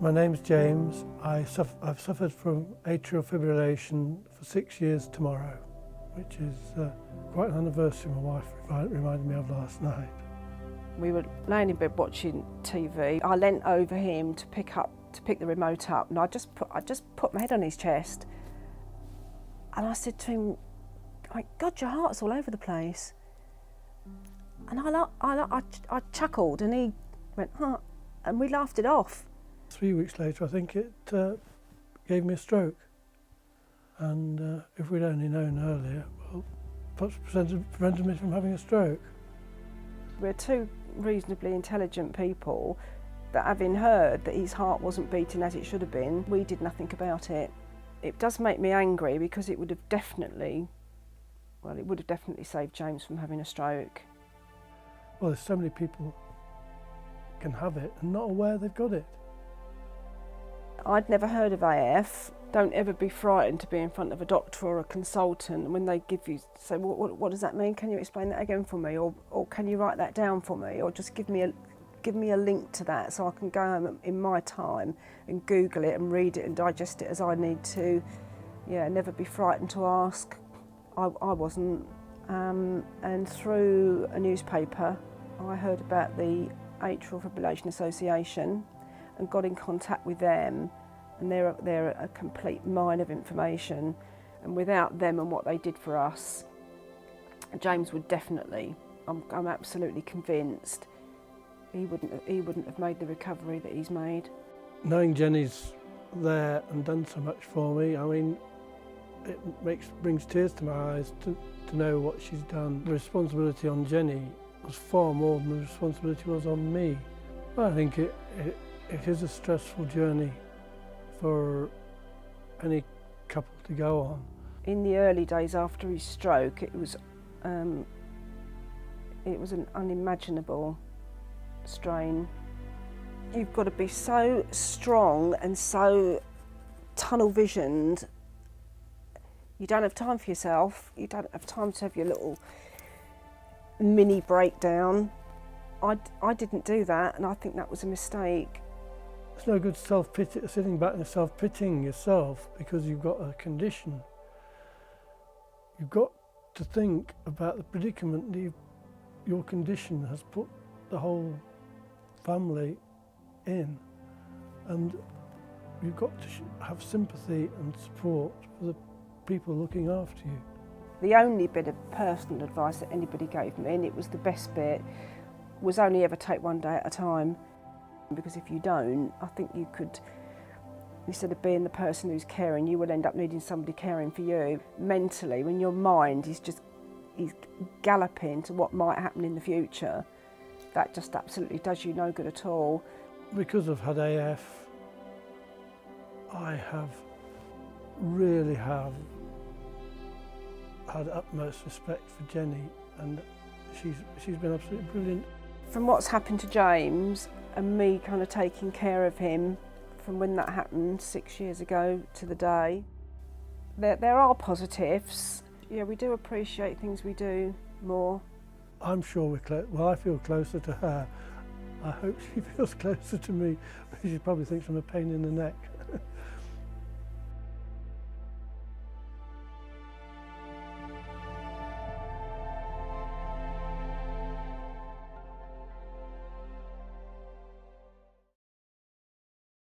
My name's James. I've suffered from atrial fibrillation for 6 years tomorrow, which is quite an anniversary my wife reminded me of last night. We were laying in bed watching TV. I leant over him to pick the remote up, and I just put my head on his chest, and I said to him, "God, your heart's all over the place." And I chuckled, and he went, "Huh," and we laughed it off. 3 weeks later, I think it gave me a stroke, and if we'd only known earlier, well, perhaps prevented me from having a stroke. We're two reasonably intelligent people that, having heard that his heart wasn't beating as it should have been, we did nothing about it. It does make me angry because it would have definitely saved James from having a stroke. Well, there's so many people can have it and not aware they've got it. I'd never heard of AF. Don't ever be frightened to be in front of a doctor or a consultant when they say, what does that mean? Can you explain that again for me? Or can you write that down for me? Or just give me a link to that so I can go home in my time and Google it and read it and digest it as I need to. Yeah, never be frightened to ask. I wasn't. And through a newspaper, I heard about the Atrial Fibrillation Association and got in contact with them, and they're a complete mine of information, and without them and what they did for us, James would definitely, I'm absolutely convinced, he wouldn't have made the recovery that he's made. Knowing Jenny's there and done so much for me, I mean, it brings tears to my eyes to know what she's done. The responsibility on Jenny was far more than the responsibility was on me. I think it is a stressful journey for any couple to go on. In the early days after his stroke, it was an unimaginable strain. You've got to be so strong and so tunnel visioned. You don't have time for yourself. You don't have time to have your little mini breakdown. I didn't do that, and I think that was a mistake. It's no good sitting back and self-pitying yourself because you've got a condition. You've got to think about the predicament that your condition has put the whole family in, and you've got to have sympathy and support for the people looking after you. The only bit of personal advice that anybody gave me, and it was the best bit, was only ever take one day at a time. Because if you don't, I think you could, instead of being the person who's caring, you will end up needing somebody caring for you. Mentally, when your mind is galloping to what might happen in the future, that just absolutely does you no good at all. Because I've had AF, I really have had utmost respect for Jenny, and she's been absolutely brilliant. From what's happened to James and me kind of taking care of him from when that happened 6 years ago to the day, there are positives. Yeah, we do appreciate things we do more. I'm sure we're close. Well, I feel closer to her. I hope she feels closer to me. She probably thinks I'm a pain in the neck.